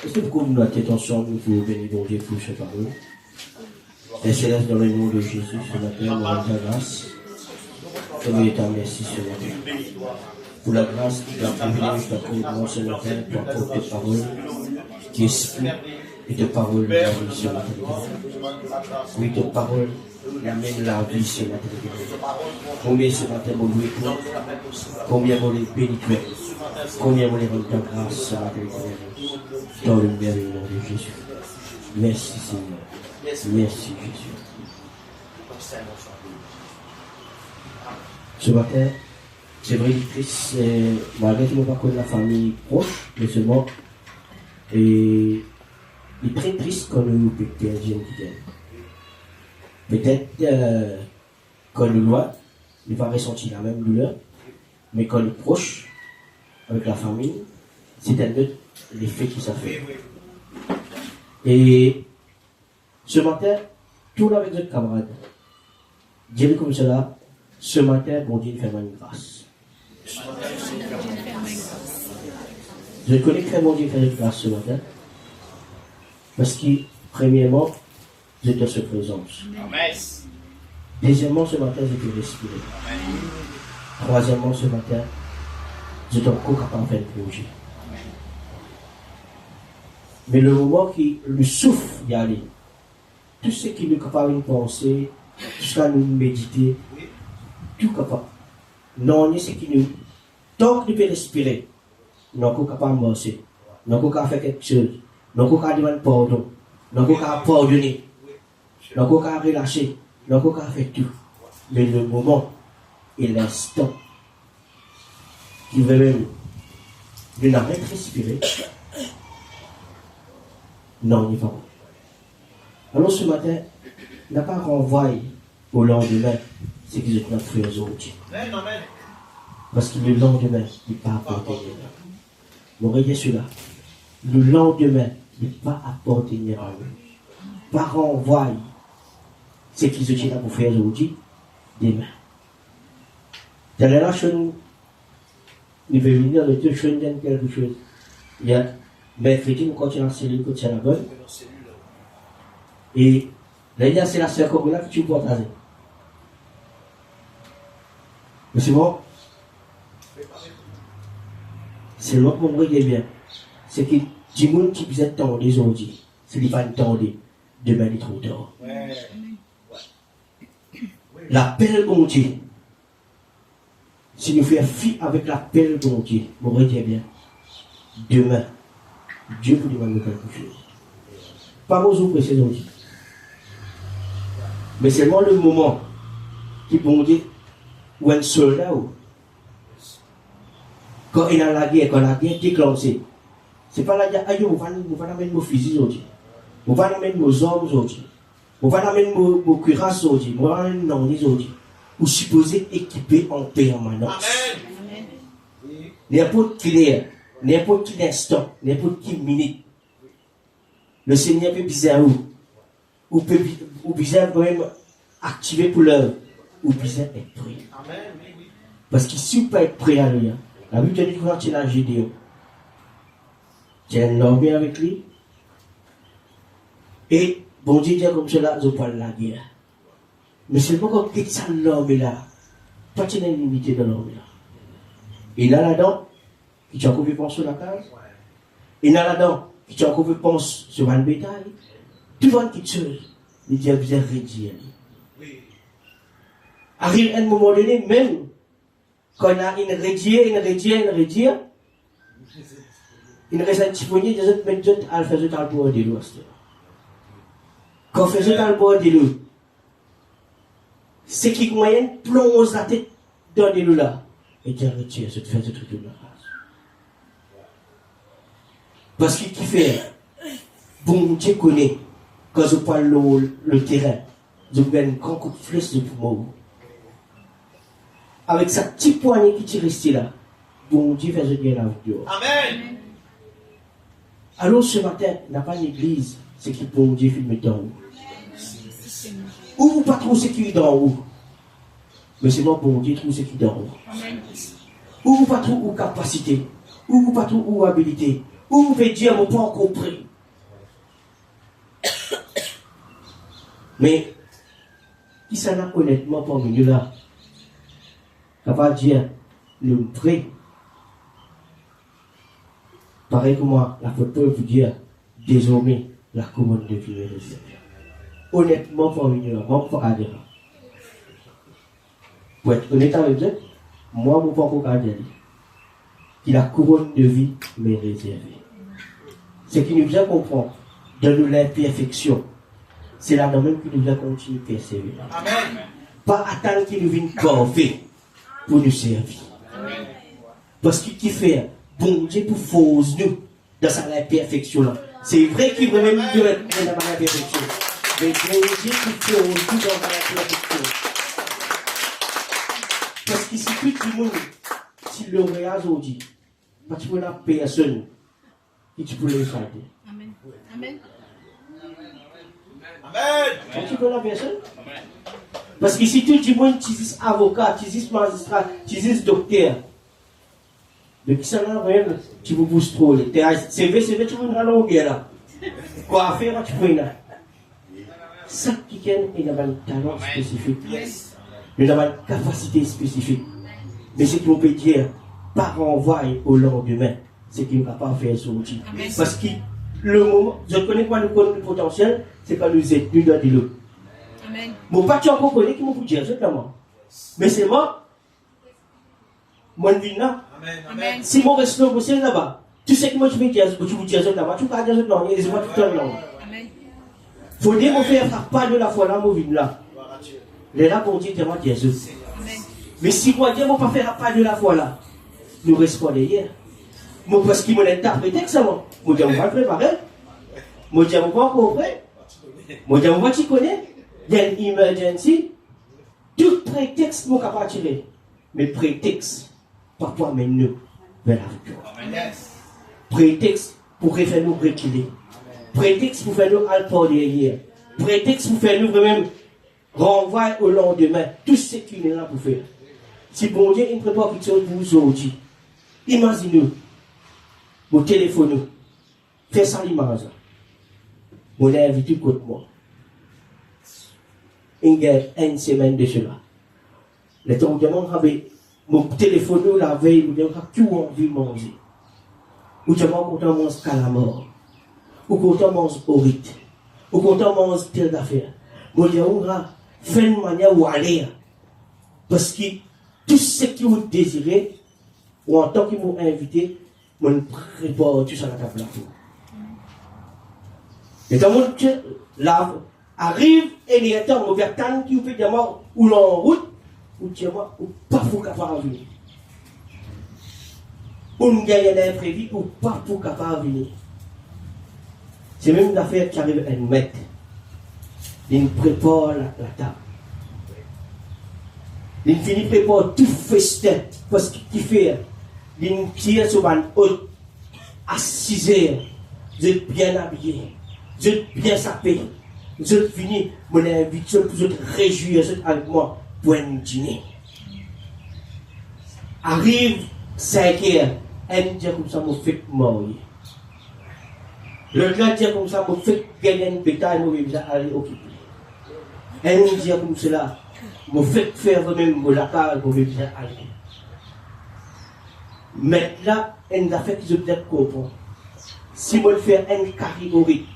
Est-ce que vous nous tête ensemble, nous pouvons bénir bon Dieu pour ce parole. Et céleste dans le nom de Jésus, ce matin, nous rendons ta grâce. Et nous t'en merci ce matin. Pour la grâce qui t'a privilège d'accordement ce matin, pour apporter tes paroles, qui esprit et tes paroles la vie ce matin. Oui, tes paroles amènent la vie ce matin. Combien ce matin, mon loué pour combien mon les bénis, combien mon les rendre ta grâce ce matin. Dans le merveilleux nom de Jésus. Merci Seigneur. Merci Jésus. Ce matin, c'est vrai que triste, malgré que nous ne pas connaître la famille proche, mais seulement, et il est très triste quand nous perdons un peut-être quand nous loin, il va ressentir la même douleur, mais quand nous proche avec la famille, c'est un autre l'effet que ça fait. Et ce matin, tout avec notre camarade, dire comme cela, ce matin, bon Dieu fait une grâce. Je connais très bon Dieu fait une grâce ce matin, parce que, premièrement, j'étais sur présence. Deuxièmement, ce matin, j'étais respiré. Troisièmement, ce matin, j'étais encore capable de faire le projet. Mais le moment qui le souffle y aller, tout ce qui nous est capable de penser, tout ce qui nous méditer, tout capable. Non, c'est ce qui nous, tant que nous pouvons respirer, nous sommes capables de marcher, nous sommes capables de faire quelque chose, nous sommes capables de demander pardon, nous sommes capables de pardonner, nous sommes capables de relâcher, nous sommes capables de faire tout. Mais le moment et l'instant qui veut même de n'arrêter de respirer, non, il va pas. Alors ce matin, n'a pas renvoyé au lendemain ce qu'ils ont fait aujourd'hui. Parce que le lendemain, il n'est pas apporté. Vous voyez cela. Le lendemain, il n'est pas apporté. Pas renvoyer ce qu'ils ont là pour faire aujourd'hui, demain. Dans la chaîne, il veut venir le deux chaînes dans quelque chose. Il y a mercredi, nous continuons à célébrer côté la bonne. Et là, c'est la sœur Corona que tu peux partager. Mais c'est bon. C'est l'autre monde qui est bien. C'est que du monde qui vous êtes tendé aujourd'hui, c'est qu'il va pas tendé. Demain, il est trop tard. L'appel bon Dieu. Si nous faisons fi avec l'appel bon Dieu, vous voyez bien. Demain, Dieu vous demande quelque chose. Pas vos précieux aujourd'hui. Mais c'est seulement le moment qui bon Dieu, où un soldat, quand il a la guerre, quand la guerre est déclenchée, c'est pas la guerre, aïe, on va amener nos fusils aujourd'hui, on va amener nos armes aujourd'hui, on va amener nos cuirasses aujourd'hui, on va amener nos noms aujourd'hui, ou supposé équipé en permanence. Amen. N'importe quelle heure, n'importe quel instant, n'importe quelle minute, le Seigneur peut bizarre ou bizarre quand même activer pour l'heure, ou bizarre être prêt. Amen. Parce que si vous ne pouvez pas être prêt à lui, la Bible dit que tu es là, Gédéon. Tu es un armée avec lui. Et bon Dieu dit comme cela, je parle de la guerre. Mais c'est pas comme que ça l'armée là. Toi tu es limité dans l'armée là. Il y a là-dedans qui tu as encore penser sur la case. Il y a là-dedans qui tu as encore penser sur un bétail. Tout le monde qui tue. Il dit à vous réduire. Arrive à un moment donné, même quand on a une réduire, il reste un petit poignet, des autres méthodes à faire le temps pour de l'eau. Quand on fait le temps pour de l'eau, c'est qui moyenne plonge la tête dans de l'eau là. Et tu retires, ça te fait ce truc de la race. Parce qu'il fait, bon Dieu connaît, quand je parle le terrain, je gagne un grand coup de flèche de poumon. Avec sa petite poignée qui t'est restée là, bon Dieu fait ce bien la vidéo. Amen. Alors ce matin, n'a pas l'église, c'est qui bon Dieu filme dans haut. Ou vous pas trop ce qui est dans haut. Mais c'est moi bon Dieu trouve ce qui est dans haut. Ou vous pas trop ou capacité, ou vous pas trop ou habilité, Ou vous pouvez dire, moi, pas encore prêt. Mais, qui s'en a honnêtement parmi nous là? Ça va dire, le prêt. Pareil que moi, la photo vous dire, désormais, la couronne de vie est réservée. Honnêtement, parmi nous là, moi, je ne peux pas dire. Pour être honnête avec vous, moi, je ne peux pas dire que la couronne de vie m'est réservée. Ce qui nous vient comprendre, dans l'imperfection, c'est là même que nous devons continuer à persévérer. Amen. Pas attendre qu'il nous vienne parfait pour nous servir. Amen. Parce qu'il fait bon Dieu pour force nous dans sa imperfection là. C'est vrai qu'il veut même nous mettre dans la imperfection. Mais bon Dieu pour force nous dans la imperfection. Parce qu'ici tout le monde, s'il le regarde aujourd'hui, pas tu peux la personne qui tu peux le faire. Amen. Amen. Amen. Tu peux la personne? Parce que si tout le monde, tu dis avocat, tu dis magistrat, tu dis docteur, mais qui s'en a rien, tu peux pousser trop. C'est vrai, tu peux nous aller là. Quoi faire, tu peux là. Ça qui est, il a un talent spécifique. Il a une capacité spécifique. Mais ce qu'on peut dire, par renvoyer au lendemain, c'est qu'il ne va pas faire son outil. Parce que le moment, je connais pas le potentiel, c'est quand nous êtes nous dans de l'eau. Amen. Mon pas tu encore connais qui m'ont dire exactement. Mais c'est moi. Moi je vis là. Amen. Si mon reste là, c'est là-bas. Tu sais que moi je vais dire, tu vous dire là-bas, tu peux dire là, et c'est moi tout le temps là. Amen. Faut dire qu'on fait pas de la foi là, mon vie là. Les là pour dire moi Jésus. Amen. Mais si moi dire on pas faire pas de la foi là, nous restons derrière. Moi parce qu'il m'a interprété que ça moi. Moi dire on va préparer. Moi dire on va encore prêt. Moi dire on va tu connais. Il y a une emergency. Tout prétexte mon capable tirer. Mais prétexte parfois mène nous vers la victoire. Prétexte pour faire nous reculer. Prétexte pour faire nous alpor derrière. Prétexte pour faire nous vraiment renvoyer au lendemain tout ce qu'il est là pour faire. Si bon Dieu ne prépare quelque chose pour vous aujourd'hui, imaginez-vous, vous téléphonez, faites ça l'image. Vous l'avez invité contre moi. Il y a une semaine de cela. Le temps où mon téléphone la veille, vous avez tout envie de manger. Ou tu as content de manger calamar, ou content de manger orite, ou content de manger telle d'affaires. Vous avez fait une manière où aller. Parce que tout ce que vous désirez, ou en tant que vous invité, vous prépare tout ça à la table. Et dans mon là, arrive et il y a un temps où qui vous fait dire ou l'en route, ou tu ou pas pour capable venir. Ou nous gagnons l'imprévu, ou pas pour capable venir. C'est même une affaire qui arrive à nous mettre. Il prépare la table. Il finit prépare tout festin. Parce qu'il fait, il tire sur une haute à 6 heures. Vous êtes bien habillés. Vous êtes bien sapés. Vous êtes finis, mon invité pour vous réjouir avec moi pour un dîner. Arrive 5 heures, elle dit comme ça, mon fait mourir. Le gars dit comme ça, mon fait gagner une bétail, mon vais aller occuper. Elle dit comme cela, mon fait faire même mon lacage, mon vais aller. Mais là, elle a fait que je peut-être comprendre. Si je fais un carriorite,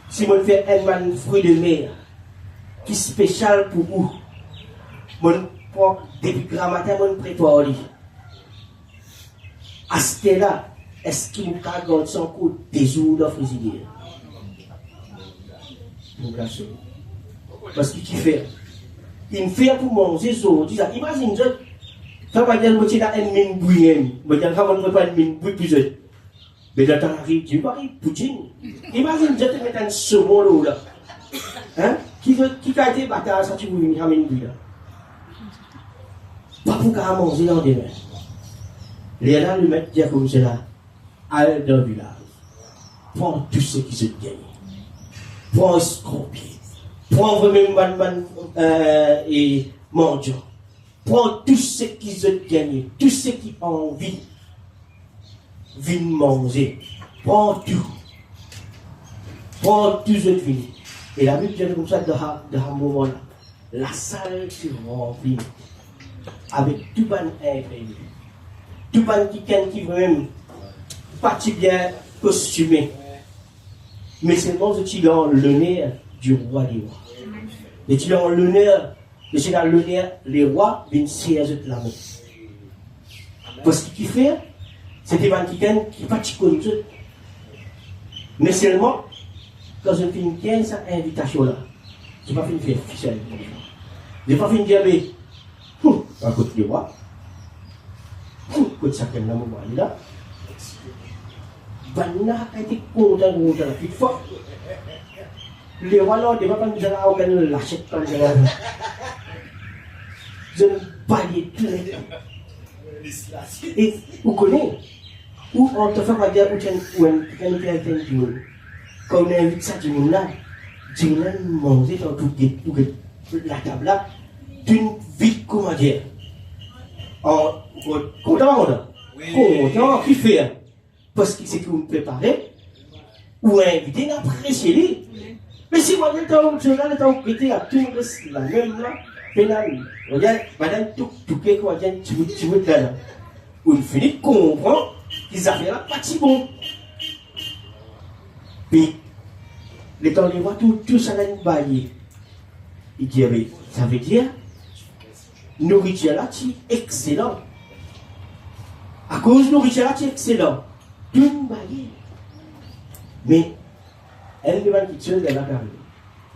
si je fais un fruit de mer, qui est spécial pour vous, depuis grammaire, je prépare. À ce là, est-ce qu'il me garde son coup des jours de frigidaire? Parce qu'il fait. Il me fait pour manger aujourd'hui. Imagine, ça va dire que tu as une mine bouillée. Mais tu as pas une mine bouillée plus. Mais là, tu arrives, tu vas Poutine. Imagine, je te mets un saumon là. Hein? Qui a été bataille, ça tu veux venir à une bouillée. Pas pour qu'à manger dans des mains. Les gens lui mettent dire comme cela. Allez dans le village. Prends tout ce qui se gagne. Prends un scorpion. Prends vraiment et mendiant. Prends tout ce qui se gagne. Tout ce qui a envie. viennent manger. Prends tout. Prends tout ce vin. Et la Bible dit comme ça, dans un moment-là, la salle se remplit avec tout le monde imprévu. Tout le monde qui veut même pas bien costumé. Mais seulement je dans l'honneur du roi des rois. Et tu dans l'honneur, je dans l'honneur, les rois viennent servir de la main. Parce qu'il fait, c'était un qui n'est pas connu. Mais seulement, quand je finis cette invitation-là, je n'ai pas fini de faire officiel. Je n'ai pas fini de dire, mais, à côté du roi, côté ça, qu'elle n'a pas là. Banna a été content de la petite fois. Les rois là, des fois, nous allons organiser l'achète quand nous allons. Je ne pas les tout. Et vous connaissez, où on te fait dire où on fait un jour. Quand on invite ça du monde là, du monde manger dans tout la table là, d'une vie, comment dire. Content, content, qui fait. Parce que c'est que vous me préparez, ou invité, appréciez-les. Mais si moi, le temps où je suis à tout la même là, pénal, regarde, madame, tout ce qu'on vient, tu veux là. On finit de comprendre qu'ils avaient là pas si bon. Puis, les temps les voit tout ça là, une baille. Il dit, mais ça veut dire, nourriture là, c'est excellent. À cause de nourriture là, c'est excellent. D'une baille. Mais, elle ne va pas quitter de la carrière.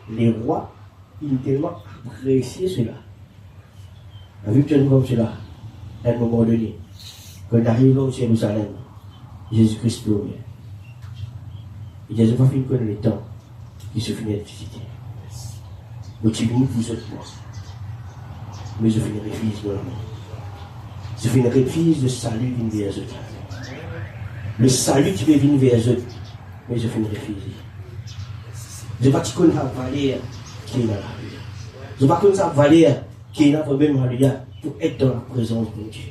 Les rois, ils ont tellement apprécié cela. La vu que tu comme cela, à un moment donné, quand on arrive au Jérusalem, Jésus-Christ peut ouvrir. Il dit, je n'ai pas fini de connaître le temps qui se finit de visiter. Donc, tu viens pour ce mois. Mais je finirai fils de la mort. Je finirai fils de salut d'une vers eux. Le salut qui peut venir vers eux. Mais je finirai fils. Je ne vais pas connaître la valeur qui est dans la rue. Je ne vais pas connaître la valeur qui est dans le même rue pour être dans la présence de Dieu.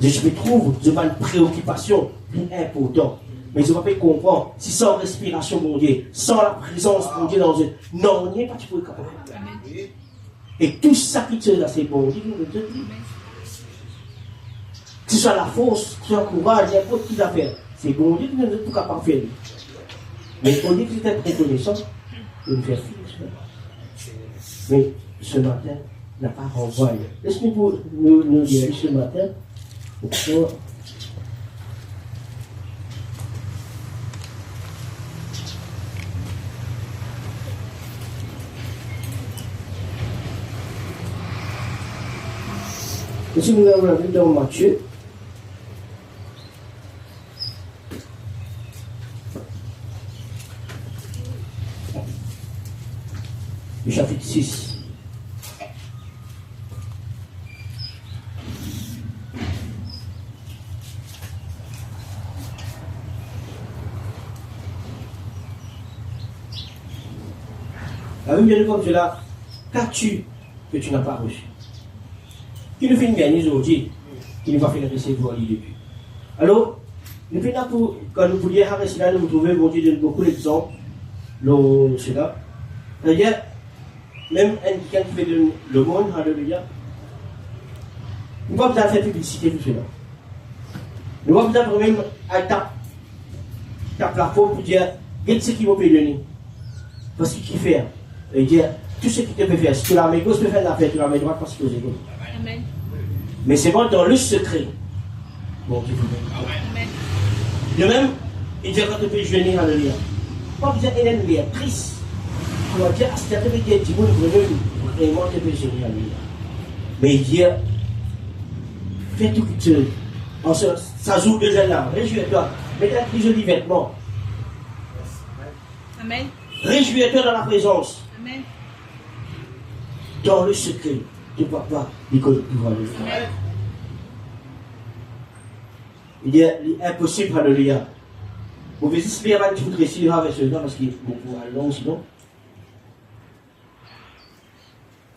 Je me trouve, je n'ai pas une préoccupation plus importante. Mais je ne vais pas comprendre si sans respiration, mon Dieu, sans la présence, mon Dieu, dans eux, non, on n'y est pas, tu peux capable. Et tout ça qui te là, c'est bon Dieu, que ce soit la force, que ce soit le courage, n'importe qui l'a fait. C'est bon Dieu qui nous est tout capable de faire. Mais on dit que c'est être reconnaissant de nous faire fixe. Mais ce matin, n'a pas renvoyé. Laisse-nous nous dire ce matin, pour si nous avons vu dans Matthieu, le chapitre 6. La Bible dit comme cela, qu'as-tu que tu n'as pas reçu? Qui nous fait une gagner aujourd'hui, qui nous va faire recevoir le début. Alors, nous venons pour, quand nous voulions arrêter là, nous trouvons, bon Dieu, beaucoup d'exemples, cela. C'est-à-dire, même quelqu'un qui fait le monde, alléluia, nous ne pouvons pas faire publicité pour cela. Nous ne pouvons pas même à ta plateforme pour dire, quest ce qui va payer le nez. Parce qu'il fait. Et dire, tout ce qui te peut faire, si tu la mets gauche, tu peux faire l'affaire, tu la mets droite parce que c'est gauche. Amen. Mais c'est bon dans le secret. Bon, tu peux. De même, il dit quand tu peux jeûner, alléluia. Pas besoin d'être une triste. Tu vas dire, ah, c'est un peu de dire, tu peux vraiment te peux jeûner, alléluia. Mais il dit, fais tout que tu veux. Ça joue de là, réjouis-toi. Mets-toi plus jolis vêtements. Amen. Réjouis-toi dans la présence. Amen. Dans le secret de papa, l'école du roi. Il est impossible, alléluia. Vous pouvez espérer que tu voudrais réussir avec ce nom parce qu'il est beaucoup long sinon.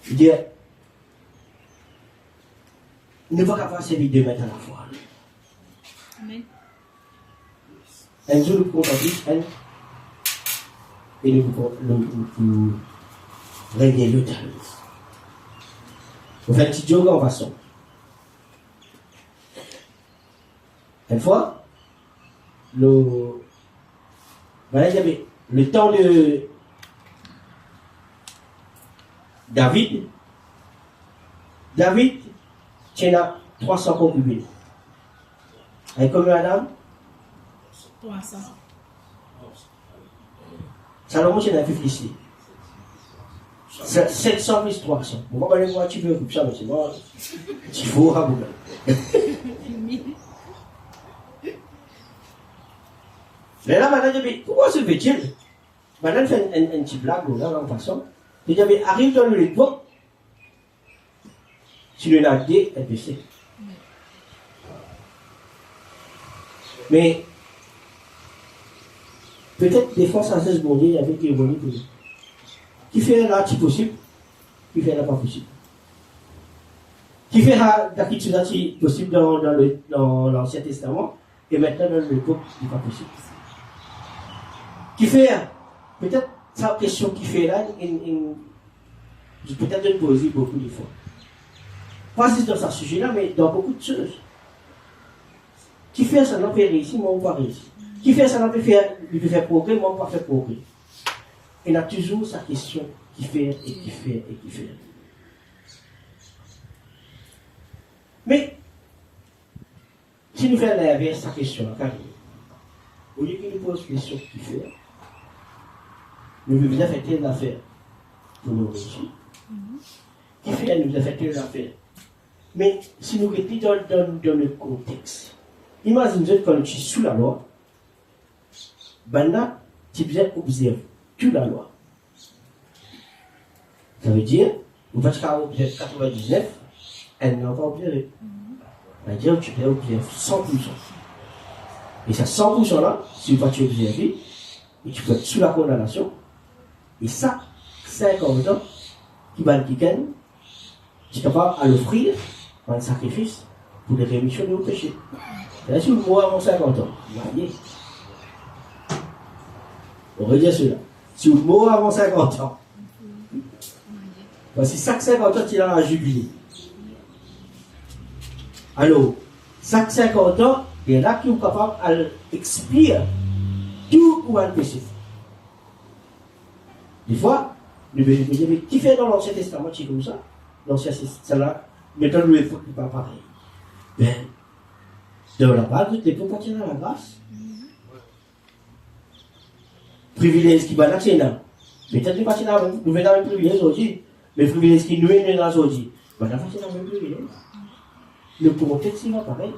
Il dit, il ne va pas servir deux maîtres à la fois. Amen. Un jour, nous contemplons, et nous régler le temps. Vous faites un petit joke en façon. Une fois, le temps de David tient 300 concubines. Avec combien madame? 300. Salomon tient un fils ici. 700 plus 300. Vous comprenez moi, tu veux couper ça, mais c'est bon. Tu faut à bout. Mais là, madame, pourquoi se fait-il? Madame fait un petit blague, là, en façon. Il dit, arrive dans l'époque, si le nagé est baissé. Mais, peut-être des fois, ça se bon Dieu, il y avait des bonnes choses. Qui fait là, c'est possible, qui fait là, pas possible. Qui fait là, c'est possible dans l'Ancien Testament, et maintenant dans l'époque, c'est pas possible. Qui fait, peut-être, sa question qui fait là, peut-être de poser beaucoup de fois. Pas juste dans ce sujet-là, mais dans beaucoup de choses. Qui fait ça, n'a pas réussi, moi, on pas réussi. Qui fait ça, n'a pas fait, il peut faire progrès, moi, on pas faire progrès. Il a toujours sa question qui fait et qui fait et qui fait. Mais, si nous faisons l'inverse, sa question, au lieu qu'il nous pose une question qui fait, nous nous avons fait telle affaire pour nous réussir. Qui fait, nous avons fait telle affaire. Mais, si nous mettons dans le contexte, imaginez quand tu es sous la loi, ben là, tu dois observer toute la loi. Ça veut dire, vous pouvez observer 99, elle n'a pas observé. Ça veut dire que tu dois observer 100%. Et ça 100% là, si vous tu observer, et tu peux être sous la condamnation, et ça, 50 ans, qui va le week-end, tu es capable à l'offrir un sacrifice pour les rémissions de vos péchés. Et là, si vous mourrez avant 50 ans, mariez. On va dire cela. Si vous mourrez avant 50 ans, voici chaque 50 ans, il a un jubilé. Alors, chaque 50 ans, il y en a qui sont capables d'expier tout ou un péché. Des fois, nous venons dire, mais qui fait dans l'Ancien Testament, c'est comme ça? L'Ancien Testament, maintenant, nous ne faisons pas pareil. Ben, dans la base, tu peux partir dans la grâce. Privilège qui va là, c'est là. Peut-être que partir dans nous venons dans le privilège aujourd'hui. Mais privilège qui nous est dans aujourd'hui. Ben, là, partir dans le privilège. Nous pourrons peut-être s'y va pareil.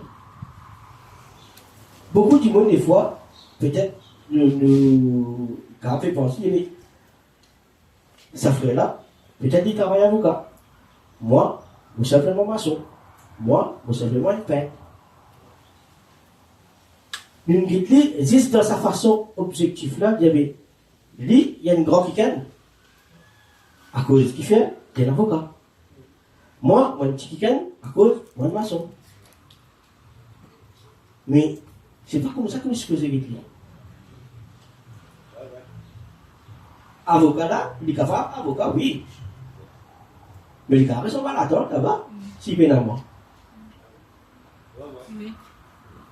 Beaucoup du monde, des fois, peut-être, nous fait penser, mais ça ferait là, peut-être il travaille avocat. Moi, vous simplement maçon. Moi, vous simplement une peintre. Une guide, juste dans sa façon objective là, il y a une grande kikane. À cause de ce qu'il fait, il y a un avocat. Moi, un petit kikane, à cause, moi, un maçon. Mais, c'est pas comme ça que je suis posé avec lui. Avocat là, il est capable, avocat, oui. Mais les gars, ils sont mal attendre là-bas, s'ils viennent à moi.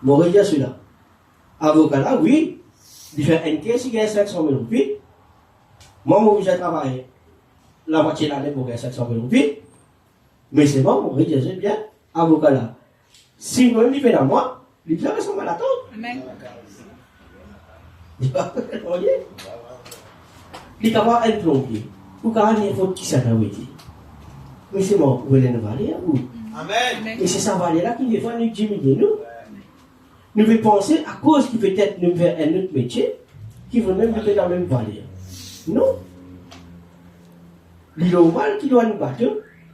Mon regard, celui-là. Avocat là, oui. Il fait un caisse, il gagne 500 000 roupies. Moi, j'ai travaillé la moitié de l'année pour gagner 500 000 roupies. Mais c'est bon, mon regard, c'est bien. Avocat là. Si moi, il vient à moi, les gens sont mal attendre. Amen. Il est capable un plombier. Ou quand il faut qui s'en a dit. Mais c'est bon, vous voulez nous valer ou? Amen. Et c'est ça valer là qui nous fait nous diminuer nous. Nous devons penser à cause qui peut-être nous faire un autre métier qui va même nous dans la même valeur. Non. Le normal qui doit nous battre,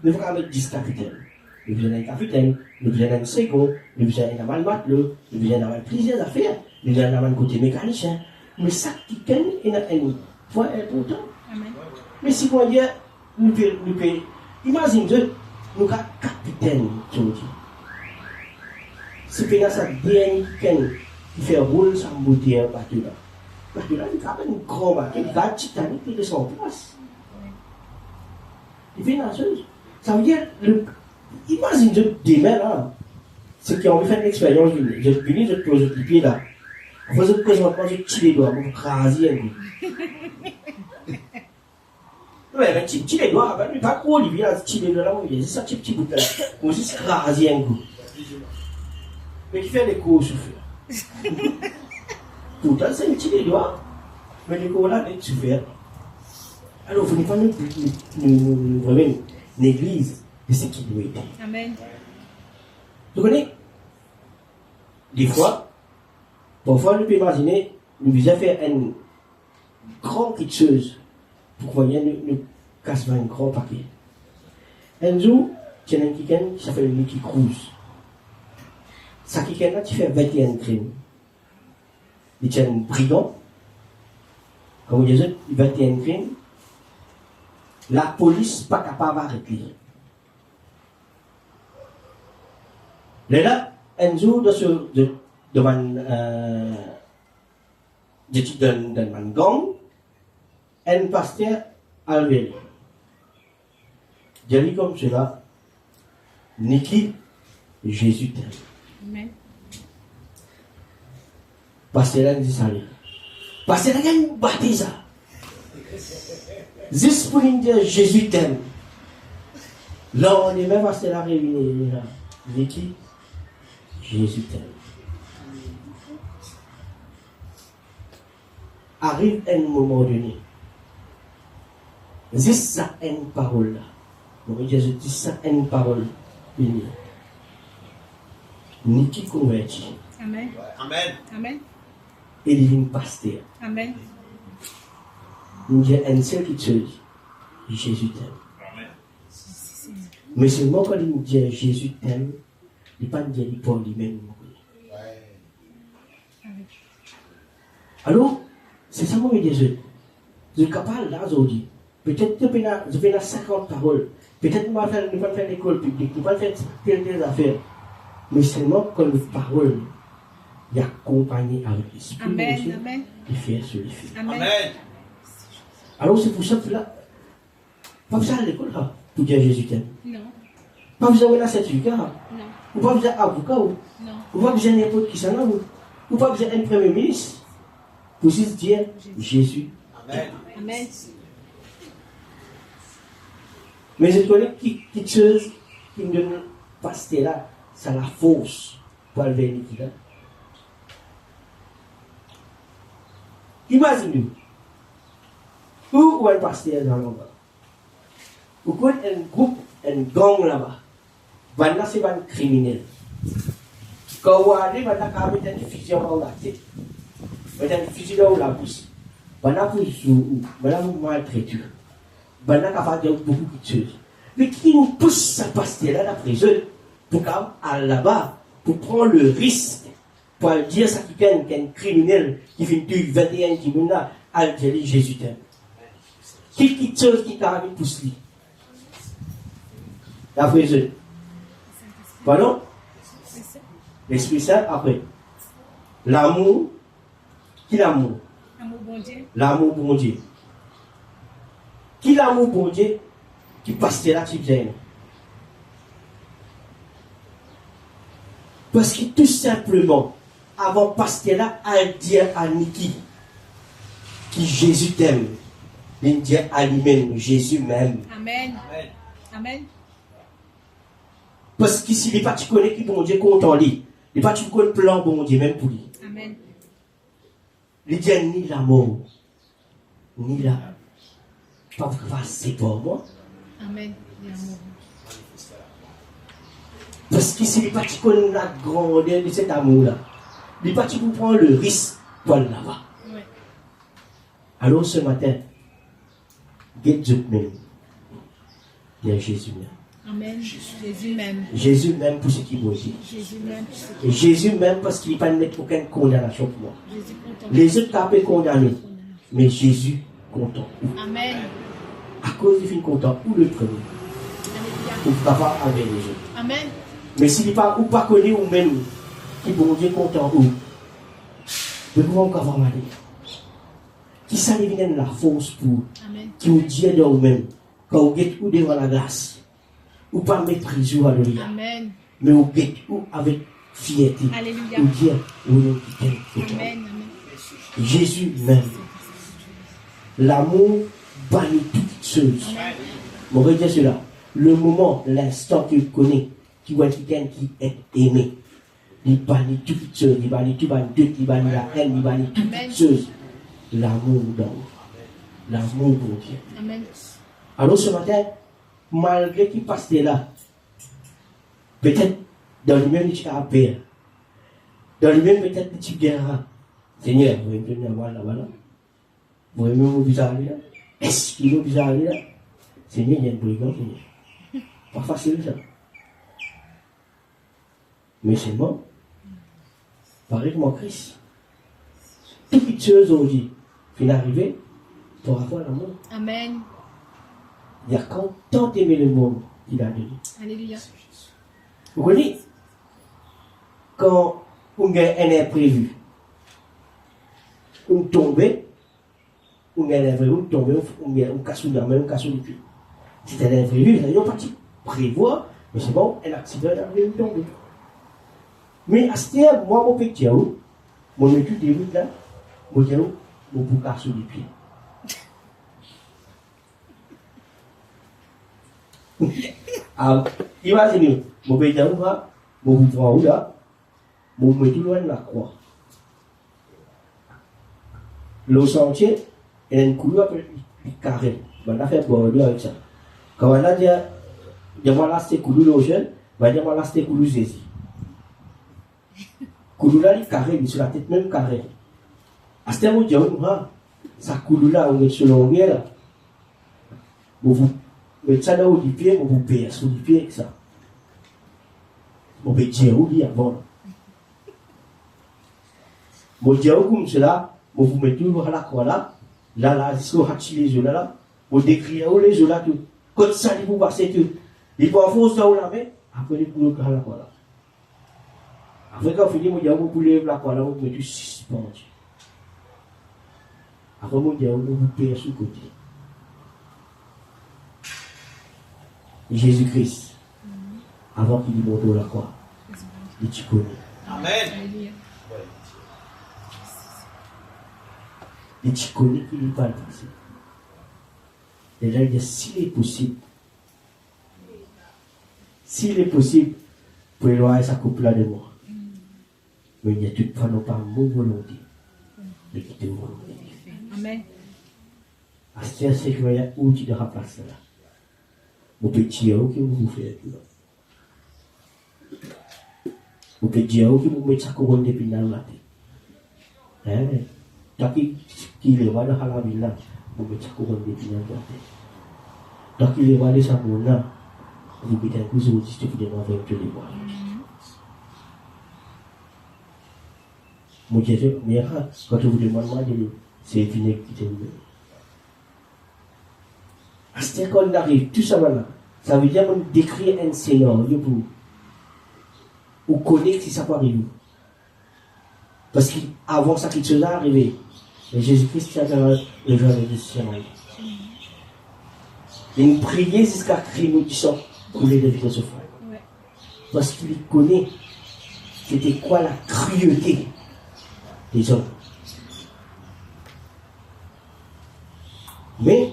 nous devons mettre 10 capitaines. Nous devons un capitaine, nous devons un second, nous devons un matelot, nous devons avoir plusieurs affaires, nous devons avoir un côté mécanicien. Mais ça qui gagne est un point important. Amen. Mais si on dit, nous pouvons, imagine, nous avons capitaine, tu me dis. Si vous avez ça bien, qui il fait rouler sa beauté en bateau là. Bateau là, il a un grand bateau, il a un Titanic qui est en place. Il fait une chose. Ça veut dire, imagine demain là, ceux qui ont fait une expérience, je finis, je pose le pied là. Vous êtes présentement, je tire les doigts, vous crasez un peu. Ouais, mais tire les doigts, il va pas trop, il vient tirer les doigts là, c'est ça, petit bout là. Vous juste crasez un coup. Mais qui fait les coups au souffle. Pourtant, c'est un petit doigt. Mais les coups là, les souffle. Alors, vous n'avez pas vraiment une église de ce qui doit être. Amen. Vous connaissez? Des fois, parfois, nous pouvons imaginer, nous devons faire une grande petite chose pour qu'on nous casse un grand paquet. Un jour, il y a un quelqu'un qui s'appelle Nicky Cruz. Ça, quelqu'un-là, qui fait 21 crimes. Il y a un brigand, comme vous dites, 21 crimes. La police n'est pas capable d'arrêter. Là, un jour, devant un gang, un pasteur a levé. Il dit comme cela, Nicky, Jésus t'aime. Amen. Pasteur a dit ça. Pasteur a dit baptême. Juste pour dire Jésus t'aime. Là, on est même pasteur a réuni. Nicky, Jésus t'aime. Arrive un moment donné. Juste ça, une parole là. Donc Jésus dit ça, une parole. Nicky converti. Amen. Amen. Amen. Et il devient pasteur. Amen. Il dit une seule chose. Jésus t'aime. Amen. Mais seulement quand il dit Jésus t'aime, il ne pas dire pour lui-même. Alors, c'est ça mon Jésus. Je suis capable là aujourd'hui. Peut-être que je vais 50 paroles. Peut-être que nous allons faire l'école publique, nous allons faire quelques affaires. Mais seulement quand nous parole, il y a accompagné avec l'esprit. Amen. Amen. Et faire sur les filles. Amen. Amen. Alors c'est pour ça que là, pas besoin à l'école là, pour dire Jésus t'aime. Non. Pas besoin de certificat. Non. Ou pas besoin d'avocat. Non. Ou pas besoin n'importe qui ça là. Ou pas besoin d'un premier ministre. Pour juste dire Jésus. Amen. Amen. Mais je connais quelque chose qui me donne pasteur là, c'est la force pour aller Nicky là. Imaginez-vous, où est le pasteur dans l'endroit? Vous connaissez un groupe, un gang là-bas. Maintenant, c'est un criminel. Quand vous allez, vous avez un fusil dans la tête. Vous avez un fusil dans la bouche. Maintenant, vous maltraitez. Maintenant, vous avez beaucoup de choses. Mais qui nous pousse ce pasteur-là à la prison pour aller là-bas, pour prendre le risque, pour dire ça qui est un criminel qui vient tuer 21 qui m'a là, à dire Jésus t'aime. Qui chose qui t'a mis pousse lui? La prison. Pardon? L'Esprit Saint après. L'amour. Qui l'amour? Amour bon Dieu. L'amour bon Dieu. Qui l'amour bon Dieu? Qui passe là, tu viens. Parce que tout simplement, avant pasteur là, à dire à Nicky, qui Jésus t'aime, il dit à lui-même, Jésus m'aime. Amen. Amen. Amen. Parce que s'il n'est pas, tu connais qui bon Dieu content lui, il n'est pas, tu connais le plan bon Dieu même pour lui. Amen. Il dit ni la mort, ni la. Pas c'est pour moi. Amen. L'amour. Parce que s'il n'est pas, tu connais la grandeur de cet amour-là, il n'est pas, tu peux prendre le risque pour aller là-bas. Oui. Alors ce matin, get Dieu même. Il y a Jésus même. Amen. Jésus m'aime. Jésus même pour ce qu'il veut dire. Jésus m'aime. Et Jésus même parce qu'il n'est pas net aucune condamnation pour moi. Jésus content. Les autres tapent condamnés. Mais Jésus content. Amen. À cause du film content, ou le premier. Alléluia. Ou papa avec les autres. Amen. Mais s'il n'est pas ou pas connu ou même qui bon Dieu content ou Mais comment on peut avoir mal? Qui ça devient la force pour Amen. qui vous dit de vous-même quand vous êtes ou devant la grâce ou pas mépriser ou alléluia Amen. mais vous êtes ou avec fierté Alléluia. ou dire ou quitter Amen. Amen. Jésus même l'amour bannit toutes choses. Mon vais dire cela le moment l'instant que vous connaissez qui voit quelqu'un qui est aimé il bannit toutes choses il bannit tout il bannit la haine il bannit toutes choses. L'amour d'homme, l'amour pour Dieu. Amen. Alors ce matin, malgré qu'il passe de là, peut-être dans lui-même il a peur. Dans lui-même peut-être il dira, Seigneur, vous voulez me donner à voir là-bas là? Vous voulez me bizarre là? Est-ce qu'il est bizarre là? Seigneur, il y a un brigand, Seigneur. Pas facile ça. Mais c'est bon. Pareil que mon Christ. Toutes choses aujourd'hui. Puis arrivé pour avoir l'amour. Amen. Il y a quand tant aimé le monde qu'il a donné. Alléluia. Vous voyez, quand on a un imprévu, on tombe, on a un imprévu, on tombe, on casse la main, on casse le pied. C'est un imprévu, ça y est, on parti prévoir, mais c'est bon, un accident est arrivé, on tombe. Mais à ce temps, moi, mon petit, mon étude des routes là, mon petit, mon pour casser les pieds. Alors, imaginez, mon petit, mon vous prend où là, mon met tout loin de la croix. Le sentier, il y a une couleur carrée. On a fait bordeaux avec ça. Quand on a dit, il y a là, c'est couleur au jeune, il y a là, c'est couleur zézi. Couleur là, il est carré, il est sur la tête même carré. À ce moment-là, ça coule là, on est sur l'onglet là. Vous mettez ça dans le pied, vous payez sur le pied avec ça. Vous pouvez dire où il y a bon. Vous dites comme cela, vous mettez toujours à la croix là, là, vous hâtez les yeux là, vous décrivez où les yeux là, tout. Quand ça, vous passez tout. Il faut avoir ça où la main, après vous mettez à la croix là. Après quand vous finissez, vous dites vous pouvez la croix là, vous mettez suspendu. Après, vous dites vous payez sur le côté. Jésus-Christ, avant qu'il monte la croix, il te connaît. Amen. Alléluia. Et tu connais qu'il n'est pas le passé. Et là, il dit, s'il est possible, pour éloigner sa couple là de moi. Mais il n'y a toutefois non pas mon volonté, mais qui te volonté. Amen. À ce moment-là, c'est que je vais où tu te remplaces là. Mon petit haut qui vous fait tout là. Mon petit haut qui vous met sa couronne depuis dans la tête. Hein? Tant qu'il est voilà à la ville là, vous mettez sa couronne depuis dans la tête. Tant qu'il est voilà sa couronne là, vous mettez un coup sur le disque qui demande avec tous les voies. Mon Dieu, mais quand vous demandez, c'est vinaigre qui t'aime. À ce qu'on arrive, tout ça là, ça veut dire qu'on décrit un scénario pour vous connaître si ça peut arriver. Parce qu'avant ça, quelque chose est arrivé. Et Jésus-Christ, il a le jour de scénario. Il priait jusqu'à crier nous qui sont coulés de vie souffrance. Parce qu'il connaît c'était quoi la cruauté des hommes. Mais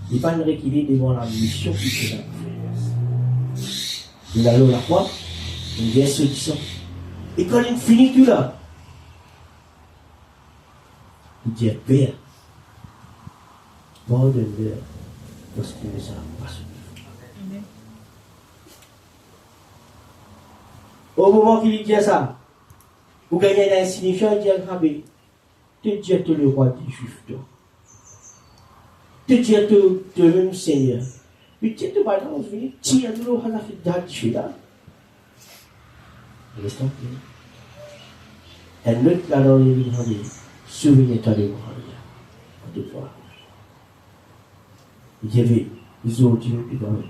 il n'est pas reculé devant la mission qu'il fait. Il a l'eau la croix, il vient solution. Et quand il finit tout là, il dit Père, pardonne-leur parce qu'ils ne savent pas ce qu'ils font. Au moment qu'il dit ça, vous gagnez l'insignifiant, il dit Rabbi, te dis le roi des Juifs, toi. Te dis le même Seigneur. Mais tu te vas dans le vie, tu as le roi de là. Laisse tomber. Un autre là dans les livres, souviens-toi de moi. De toi. Il dit, ils ont dit, ils doivent.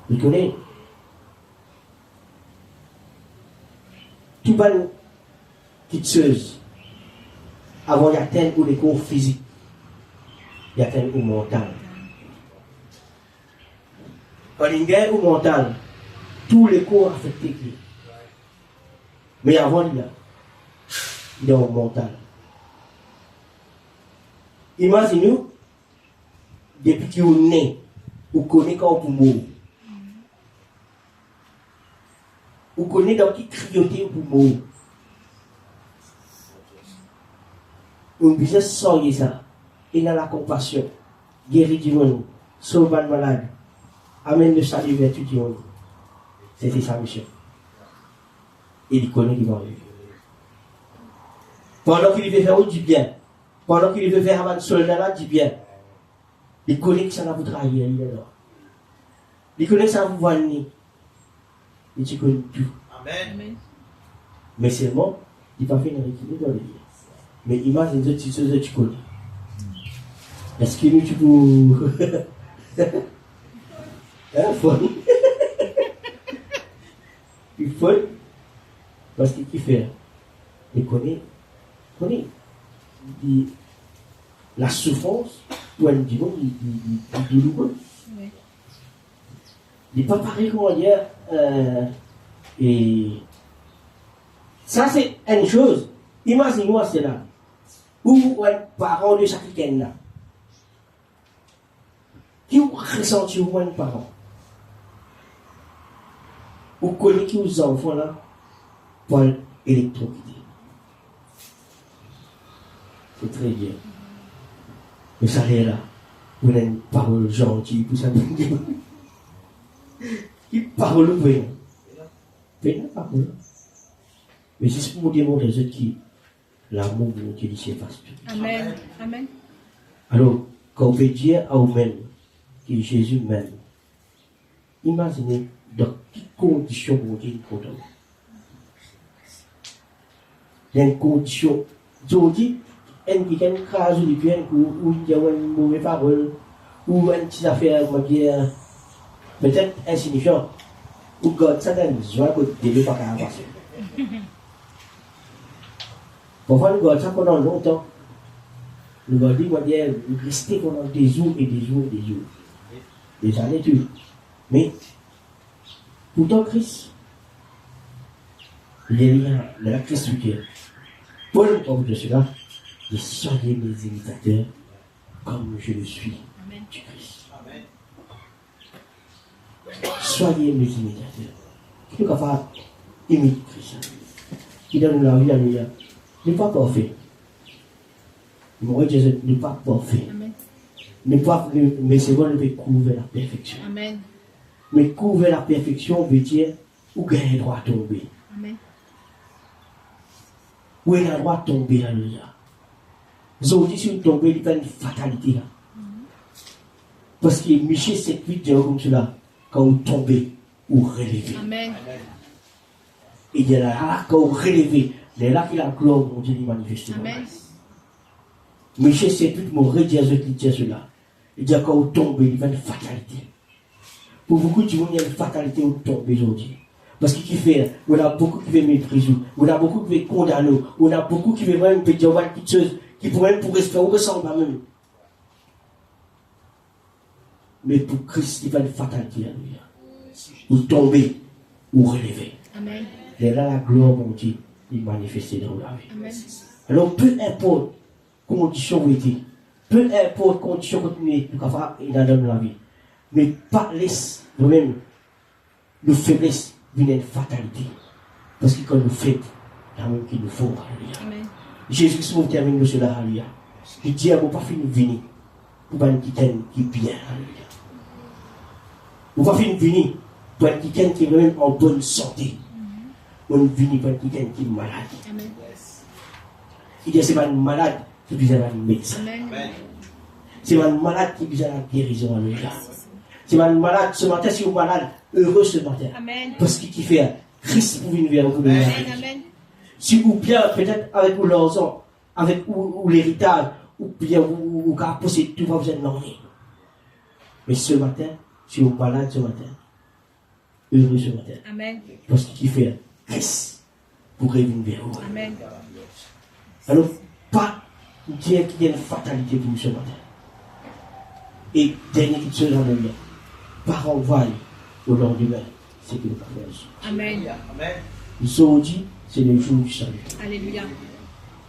Il connaît. Tout va quitteuse. Avant, il y a tel ou les cours physiques. Il y a tel ou mental. Quand il y a ou mental, tous les cours affectés. Mais avant, il y a au mental. Imaginez-vous, depuis que vous êtes né, vous connaissez quand vous mourrez. Vous connaissez dans qui crioter pour mourir. Vous pouvez sortir ça. Et dans la compassion, guérir du monde, sauver le malade, amène le salut vers tout le monde. C'était sa mission. Et il connaît qui va arriver. Pendant qu'il veut faire du bien, pendant qu'il veut faire un soldat du bien, il connaît que ça va vous trahir. Il connaît que ça va vous vanner. Et tu connais tout. Amen. Mais seulement, il va faire une rééquilibre dans le vie. Mais imagine que tu sais que tu connais. Est-ce que nous, tu peux. Hein, folle. Il faut. Parce qu'il fait. Il connaît. La souffrance, pour un dimanche, il est douloureux. Il n'est pas pareil comment dire. Et ça, c'est une chose. Imaginez-moi cela. Où un parent de chaque week-end là. Qui vous ressentez au moins un parent? Vous connaissez vos enfants là pour l'électrocuter. C'est très bien. Mais ça est là. Vous avez une parole gentille pour ça. Qui parle bien. Faites la parole. Mais c'est pour vous démontrer ce qui l'amour de Dieu s'efface tout. Amen. Amen. Alors, quand vous dire à vous-même que Jésus m'aime, imaginez dans quelles conditions vous êtes content. Il y a une condition. Je vous dis, un qui a une case ou il y a une mauvaise parole, ou une petite affaire, peut-être insignifiant, ou God, ça donne besoin que Dieu ne pas avancer. Parfois, nous gardons ça pendant longtemps. Nous gardons, rester pendant des jours et des jours et des jours. Des années, tout. Mais, pourtant, Christ, il y a la Christ du cœur. Paul, comme de cela, de soyez mes imitateurs comme je le suis du Christ. Amen. Soyez mes imitateurs. Qui nous capable d'imiter Christ? Qui donne la vie à nous? N'est pas parfait. Mon Dieu n'est pas parfait. Mais c'est bon de couvrir la perfection. Amen. Mais couvrir la perfection veut dire où il y a droit à tomber. Amen. Où il y a droit à tomber, alléluia. Aujourd'hui, si vous tombez, il y a une fatalité là. Parce que Michel 7-8 dit comme cela, quand vous tombez, vous relevez. Amen. Et il y a là, quand vous relevez, c'est là qu'il y a la gloire de Dieu qui manifeste. Amen. Michel 7-8 m'a redit qui dit cela. Il dit quand vous tombez, il y a une fatalité. Pour beaucoup de gens, il y a une fatalité où vous tombez aujourd'hui. Parce qu'il fait, on a beaucoup qui veulent mépriser, on a beaucoup qui veulent condamner, on a beaucoup qui veulent même dire une petite chose qui pourrait pour rester au ressemble à même. Mais pour Christ, il y a une fatalité. Vous tombez, vous relevez. Amen. Et là, la gloire de Dieu est manifestée dans la vie. Amen. Alors, peu importe condition vous êtes, peu importe condition que vous êtes, il y a dans la vie. Mais pas laisse nous-mêmes nos faiblesses venir une fatalité. Parce que quand nous faisons, il y a même qu'il nous faut. Amen. Jésus-Christ vous termine de cela. Il dit à vous pas finir de venir pour pas une quittaine qui est bien. Vous pas finir de venir pour une quittaine qui est même en bonne santé. Vous ne venez pas pour une quittaine qui est malade. Amen. Il dit c'est pas une malade qui vient à un médecin. Amen. C'est pas une malade qui vient à la guérison. C'est pas une malade, ce matin, si vous êtes malade, heureux ce matin. Amen. Parce qu'il fait Christ pour venir vers vous. Amen. Amen. Si vous bien, peut-être avec vos l'argent, avec ou l'héritage, ou bien vous possédez tout, vous êtes non. Mais ce matin, si vous êtes malade ce matin, heureux ce matin. Amen. Parce qu'il fait Christ pour revenir vers vous. Amen. Alors, pas dire qu'il y a une fatalité pour nous ce matin. Et dernière petite chose en même pas renvoyer au lendemain, c'est que nous avons fait. Amen. Aujourd'hui, c'est le jour du salut. Alléluia.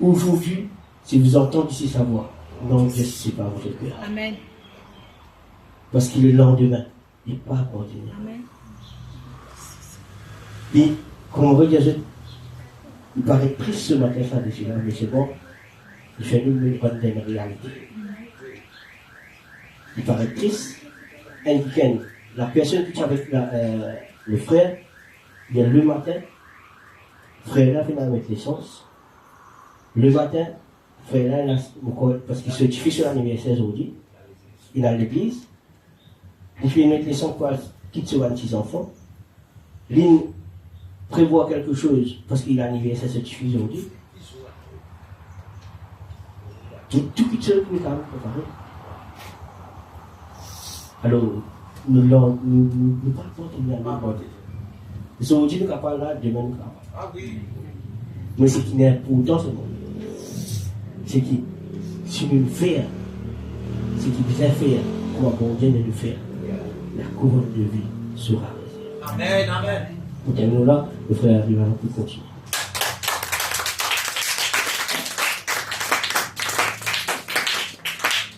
Aujourd'hui, si vous entendez ici sa voix, n'enregistrez pas votre cœur. Amen. Parce que le lendemain n'est pas ordinaire. Amen. Et quand on regarde, il paraît triste ce matin, ça, mais c'est bon. Il fait une bonne réalité. Il paraît triste. Un week-end, la personne qui est avec le frère, vient le matin, frère là vient avec l'essence. Le matin, frère là, parce qu'il se diffuse sur l'anniversaire aujourd'hui, il est à l'église, il fait mettre l'essence pour quitter sur 26 enfants. Il prévoit quelque chose parce qu'il a l'anniversaire se diffuse aujourd'hui. Tout qui se nous quand même préparé. Alors, nous ne parlons pas de la même côté. Aujourd'hui, nous ne parlons pas là, demain, nous ne parlons pas. Mais ce qui n'est pourtant, c'est bon. C'est qui, si nous le faisons, ce qui vous a fait, comme bon Dieu de le faire, la couronne de vie sera réservée. Amen, amen. Nous terminons là, le frère arrivera pour continuer.